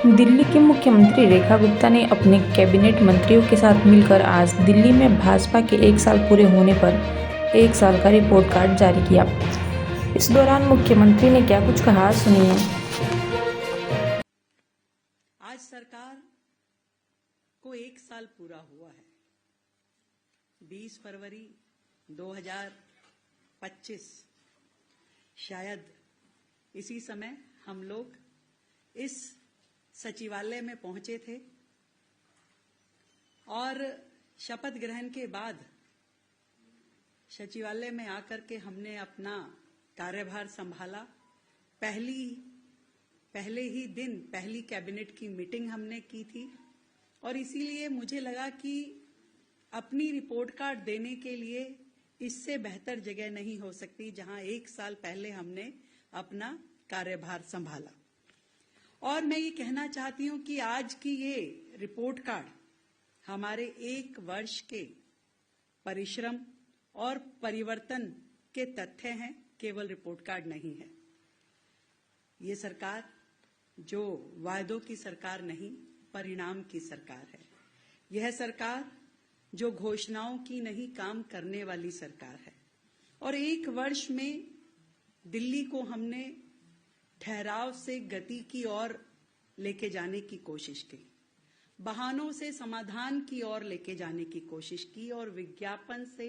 दिल्ली की मुख्यमंत्री रेखा गुप्ता ने अपने कैबिनेट मंत्रियों के साथ मिलकर आज दिल्ली में भाजपा के 1 साल पूरे होने पर 1 साल का रिपोर्ट कार्ड जारी किया। इस दौरान मुख्यमंत्री ने क्या कुछ कहा, सुनिए। आज सरकार को 1 साल पूरा हुआ है। 20 फरवरी 2025 शायद इसी समय हम लोग इस सचिवालय में पहुंचे थे और शपथ ग्रहण के बाद सचिवालय में आकर के हमने अपना कार्यभार संभाला। पहले ही दिन पहली कैबिनेट की मीटिंग हमने की थी और इसीलिए मुझे लगा कि अपनी रिपोर्ट कार्ड देने के लिए इससे बेहतर जगह नहीं हो सकती जहां 1 साल पहले हमने अपना कार्यभार संभाला। और मैं ये कहना चाहती हूं कि आज की ये रिपोर्ट कार्ड हमारे 1 वर्ष के परिश्रम और परिवर्तन के तथ्य हैं, केवल रिपोर्ट कार्ड नहीं है। ये सरकार जो वायदों की सरकार नहीं, परिणाम की सरकार है। यह सरकार जो घोषणाओं की नहीं, काम करने वाली सरकार है। और 1 वर्ष में दिल्ली को हमने ठहराव से गति की ओर लेके जाने की कोशिश की, बहानों से समाधान की ओर लेके जाने की कोशिश की और विज्ञापन से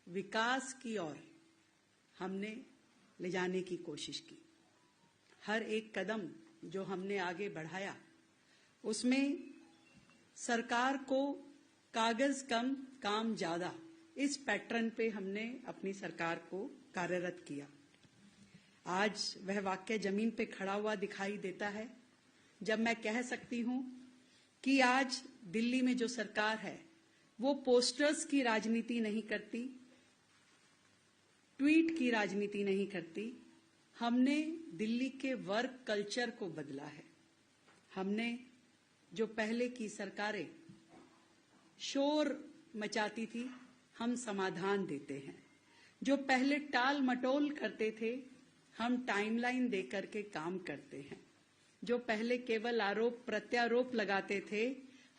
विकास की ओर हमने ले जाने की कोशिश की। हर एक कदम जो हमने आगे बढ़ाया उसमें सरकार को कागज कम काम ज्यादा, इस पैटर्न पे हमने अपनी सरकार को कार्यरत किया। आज वह वाक्य जमीन पे खड़ा हुआ दिखाई देता है जब मैं कह सकती हूं कि आज दिल्ली में जो सरकार है वो पोस्टर्स की राजनीति नहीं करती, ट्वीट की राजनीति नहीं करती। हमने दिल्ली के वर्क कल्चर को बदला है। हमने जो पहले की सरकारें शोर मचाती थी, हम समाधान देते हैं। जो पहले टाल मटोल करते थे, हम टाइमलाइन देकर के काम करते हैं। जो पहले केवल आरोप प्रत्यारोप लगाते थे,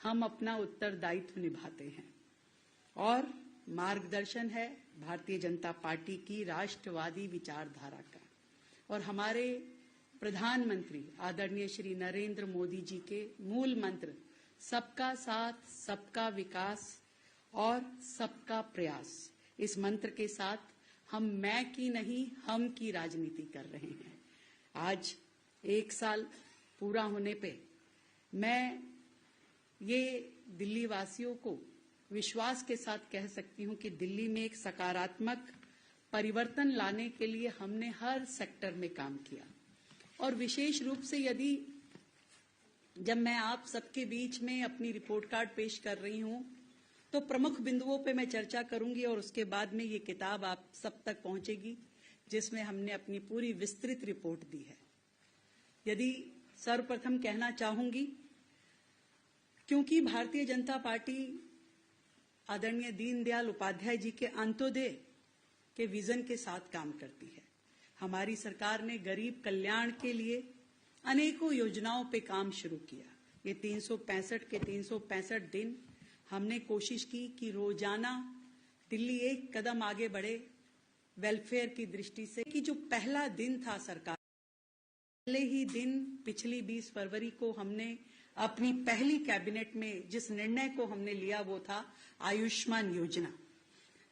हम अपना उत्तरदायित्व निभाते हैं। और मार्गदर्शन है भारतीय जनता पार्टी की राष्ट्रवादी विचारधारा का और हमारे प्रधानमंत्री आदरणीय श्री नरेंद्र मोदी जी के मूल मंत्र सबका साथ, सबका विकास और सबका प्रयास। इस मंत्र के साथ हम मैं की नहीं, हम की राजनीति कर रहे हैं। आज 1 साल पूरा होने पे मैं ये दिल्ली वासियों को विश्वास के साथ कह सकती हूं कि दिल्ली में एक सकारात्मक परिवर्तन लाने के लिए हमने हर सेक्टर में काम किया। और विशेष रूप से यदि जब मैं आप सबके बीच में अपनी रिपोर्ट कार्ड पेश कर रही हूं तो प्रमुख बिंदुओं पे मैं चर्चा करूंगी और उसके बाद में ये किताब आप सब तक पहुंचेगी जिसमें हमने अपनी पूरी विस्तृत रिपोर्ट दी है। यदि सर्वप्रथम कहना चाहूंगी, क्योंकि भारतीय जनता पार्टी आदरणीय दीनदयाल उपाध्याय जी के अंत्योदय के विजन के साथ काम करती है। हमारी सरकार ने गरीब कल्याण के लिए अनेकों योजनाओं पे काम शुरू किया। ये 365 के 365 दिन हमने कोशिश की कि रोजाना दिल्ली 1 कदम आगे बढ़े वेलफेयर की दृष्टि से। कि जो पहला दिन था सरकार, पहले ही दिन पिछली 20 फरवरी को हमने अपनी पहली कैबिनेट में जिस निर्णय को हमने लिया वो था आयुष्मान योजना,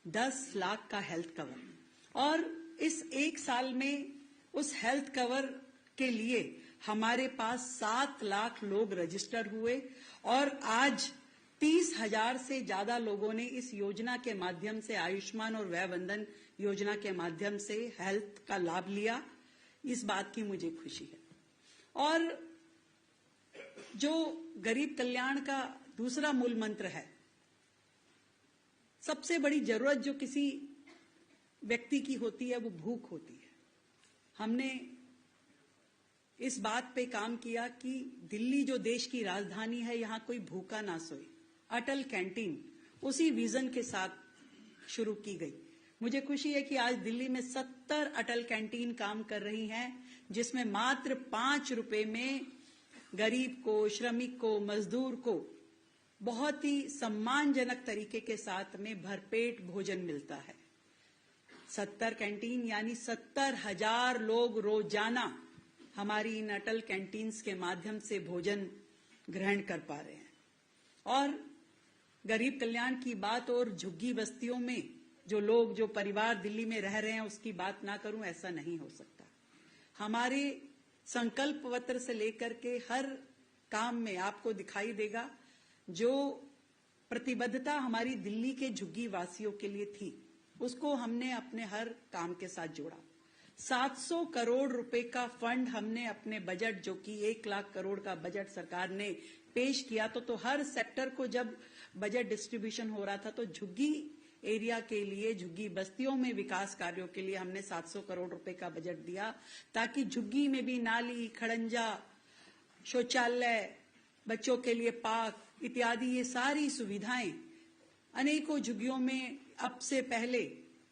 10 लाख का हेल्थ कवर। और इस 1 साल में उस हेल्थ कवर के लिए हमारे पास 7 लाख लोग रजिस्टर हुए और आज 30,000 से ज्यादा लोगों ने इस योजना के माध्यम से, आयुष्मान और वय वंदन योजना के माध्यम से हेल्थ का लाभ लिया। इस बात की मुझे खुशी है। और जो गरीब कल्याण का दूसरा मूल मंत्र है, सबसे बड़ी जरूरत जो किसी व्यक्ति की होती है वो भूख होती है। हमने इस बात पे काम किया कि दिल्ली जो देश की राजधानी है, यहां कोई भूखा ना सोए। अटल कैंटीन उसी विजन के साथ शुरू की गई। मुझे खुशी है कि आज दिल्ली में 70 अटल कैंटीन काम कर रही हैं, जिसमें मात्र 5 रुपए में गरीब को, श्रमिक को, मजदूर को बहुत ही सम्मानजनक तरीके के साथ में भरपेट भोजन मिलता है। 70 कैंटीन यानी 70,000 लोग रोजाना हमारी इन अटल कैंटीन्स के माध्यम से भोजन ग्रहण कर पा रहे हैं। और गरीब कल्याण की बात और झुग्गी बस्तियों में जो परिवार दिल्ली में रह रहे हैं उसकी बात ना करूं, ऐसा नहीं हो सकता। हमारे संकल्प पत्र से लेकर के हर काम में आपको दिखाई देगा जो प्रतिबद्धता हमारी दिल्ली के झुग्गी वासियों के लिए थी, उसको हमने अपने हर काम के साथ जोड़ा। 700 करोड़ रुपए का फंड हमने अपने बजट, जो कि 1 लाख करोड़ का बजट सरकार ने पेश किया, तो हर सेक्टर को जब बजट डिस्ट्रीब्यूशन हो रहा था तो झुग्गी एरिया के लिए, झुग्गी बस्तियों में विकास कार्यों के लिए हमने 700 करोड़ रुपए का बजट दिया, ताकि झुग्गी में भी नाली, खड़ंजा, शौचालय, बच्चों के लिए पार्क इत्यादि ये सारी सुविधाएं, अनेकों झुग्गियों में अब से पहले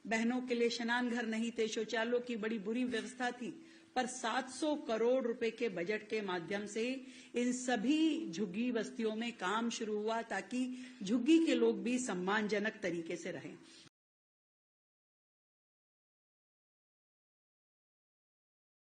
बहनों के लिए स्नान घर नहीं थे, शौचालयों की बड़ी बुरी व्यवस्था थी, पर 700 करोड़ रुपए के बजट के माध्यम से इन सभी झुग्गी बस्तियों में काम शुरू हुआ ताकि झुग्गी के लोग भी सम्मानजनक तरीके से रहें।